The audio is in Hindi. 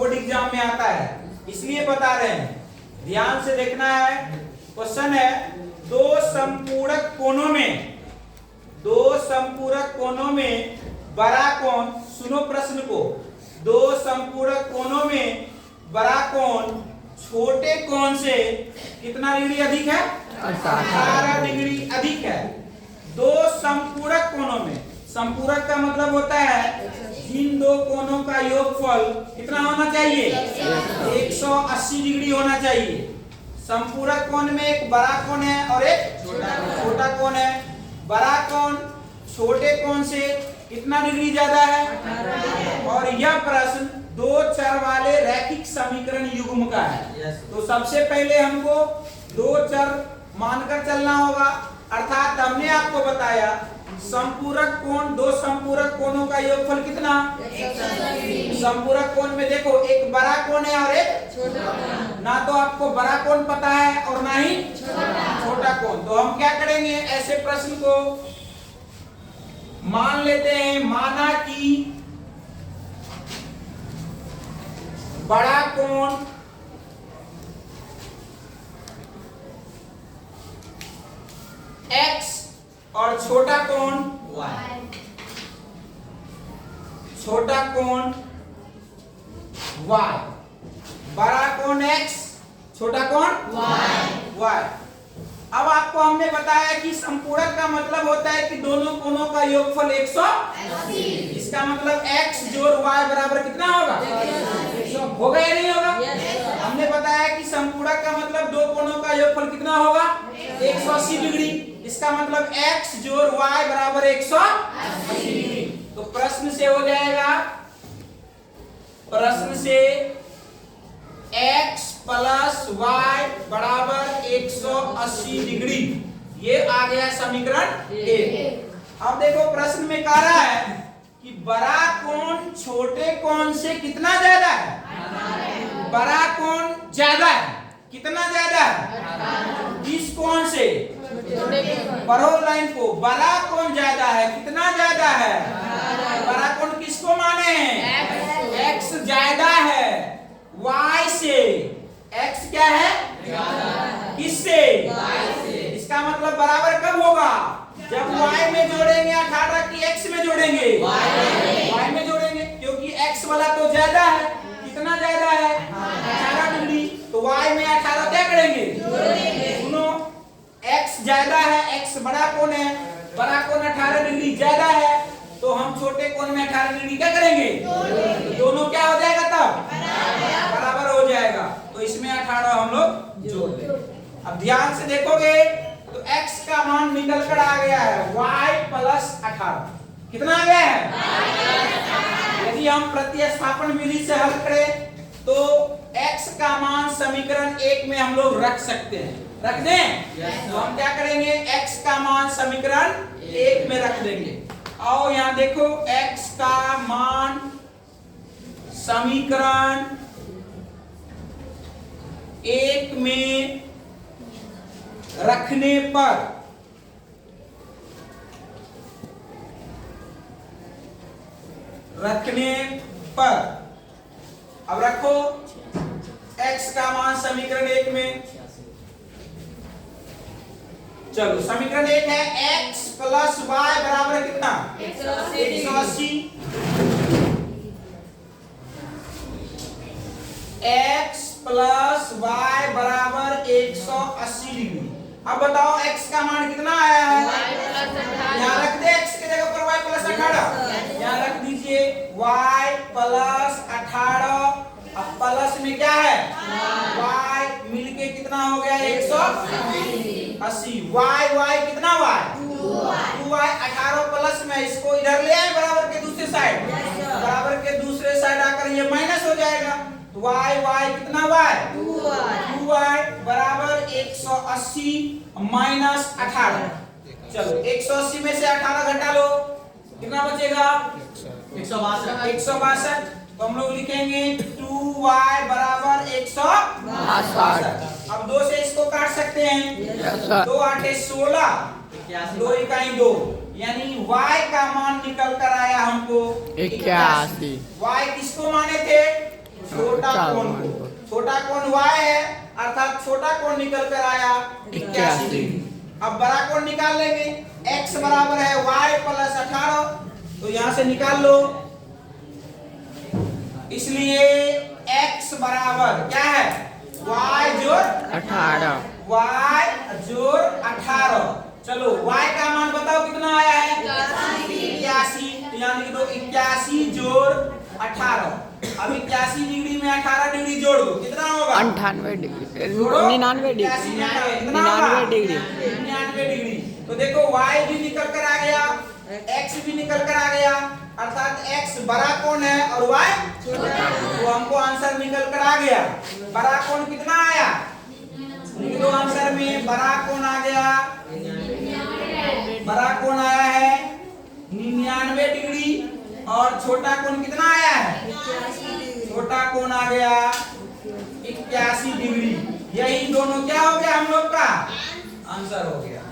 बोर्ड एग्जाम में आता है, इसलिए बता रहे हैं। ध्यान से देखना है। क्वेश्चन है दो समपूरक कोणों में बड़ा कोण, सुनो प्रश्न को, दो समपूरक कोणों में बड़ा कोण छोटे कोण से कितना डिग्री अधिक है? 18 डिग्री अधिक है। दो समपूरक कोणों में, संपूरक का मतलब होता है जिन दो कोणों का योगफल कितना होना चाहिए? 180 डिग्री होना चाहिए। संपूरक कोण में एक बड़ा कोण है और एक छोटा कोण है। बड़ा कोण छोटे कोण से कितना डिग्री ज्यादा है? और यह प्रश्न दो चर वाले रैखिक समीकरण युग्म का है। तो सबसे पहले हमको दो चर मानकर चलना होगा, अर्थात हमने आपको बताया संपूरक कोण, दो संपूरक कोणों का योगफल कितना? संपूरक कोण में देखो एक बड़ा कोण है और एक छोटा। ना तो आपको बड़ा कोण पता है और ना ही छोटा कोण। तो हम क्या करेंगे, ऐसे प्रश्न को मान लेते हैं, माना कि बड़ा कोण x और छोटा कोण y, छोटा कोण y, बड़ा कोण x, छोटा कोण y। अब आपको हमने बताया कि संपूरक का मतलब होता है कि दोनों कोणों का योगफल 180। इसका मतलब x जोड़ y बराबर कितना होगा? 100 होगा या नहीं होगा? हमने बताया कि संपूरक का मतलब दो कोणों का योगफल कितना होगा? 180 डिग्री। इसका मतलब x जोड़ y बराबर 180 डिग्री। तो प्रश्न से हो जाएगा, प्रश्न से x प्लस y बराबर 180 डिग्री, ये आ गया समीकरण ए। अब देखो प्रश्न में कह रहा है कि बड़ा कोण छोटे कोण से कितना ज्यादा है? बड़ा कोण ज्यादा है। कितना ज्यादा है? किस कोण से? पढ़ो लाइन को, बड़ा कोण ज्यादा है। कितना ज्यादा है? बड़ा कोण किसको माने हैं? x ज्यादा है y से। x क्या है? किससे? इसका मतलब बराबर कब होगा? जब y में जोड़ेंगे 18 की x में जोड़ेंगे? y में जोड़ेंगे, क्योंकि x वाला तो ज्यादा है। कितना ज्यादा है? 18 डिग्री। तो y में 18 क्या करेंगे? सुनो, x ज्यादा है, x बड़ा कोण है, बड़ा कोण 18 डिग्री ज्यादा है, तो हम छोटे कोण में 18 डिग्री क्या करेंगे? दोनों क्या हो जाएगा तब? बराबर हो जाएगा। तो इसमें 18 हम लोग जोड़ देंगे। अब ध्यान से देखोगे तो x का मान निकल कर आ गया है y प्लस 18। कितना आ गया है? यदि हम प्रतिस्थापन विधि से हल करें तो x का मान समीकरण 1 में हम लोग रख सकते हैं। रख दें? तो हम क्या करेंगे, x का मान समीकरण 1 में रख देंगे। आओ यहां देखो, x का मान समीकरण 1 में रखने पर अब रखो x का मान समीकरण 1 में। चलो समीकरण 1 है x प्लस y बराबर कितना? 180। x प्लस y बराबर 180 डिग्री। अब बताओ x का मान कितना आया है? यहाँ रख दे, x के जगह पर y प्लस 18। यहाँ रख दीजिए y प्लस 18। अब प्लस में क्या है? y मिलके कितना हो गया? 180। y कितना? y 18 प्लस में इसको इधर ले आए बराबर के दूसरे साइड। बराबर के दूसरे साइड आकर ये माइनस हो जाएगा। तो y कितना? 2y बराबर 180 माइनस 18। चलो 180 में से 18 घटा लो, कितना बचेगा? 162। तो हम लोग लिखेंगे 2y बराबर 162। अब 2 से इसको काट सकते हैं। 2 8 16, 2 इकाई 2, यानी y का मान निकल कर आया हमको 81। y किसको माने थे? छोटे कोण को। छोटा कोण y है अर्थात छोटा कोण निकल कर आया 81 डिग्री। अब बड़ा कोण निकाल लेंगे, x बराबर है y प्लस 18, तो यहां से निकाल लो। इसलिए x बराबर क्या है, y जोड़ 18, y जोड़ 18। चलो y का मान बताओ कितना आया है 81, तो यहाँ लिख दो 81 जोड़ 18। अब 81 डिग्री में 18 डिग्री जोड़ दो, कितना होगा 98 डिग्री, 99 डिग्री, 99 डिग्री, 99 डिग्री। तो देखो y भी निकल कर आ गया, x भी निकल कर आ गया, अर्थात x बड़ा कोण है और y छोटा, तो हमको आंसर निकल कर आ गया। बड़ा कोण कितना आया, लिख दो आंसर में, बड़ा कोण आ गया, बड़ा कोण आया है 99 डिग्री, और छोटा कोण कितना आया है, छोटा कोण आ गया 81 डिग्री। यही दोनों क्या हो गया हम लोग का आंसर हो गया।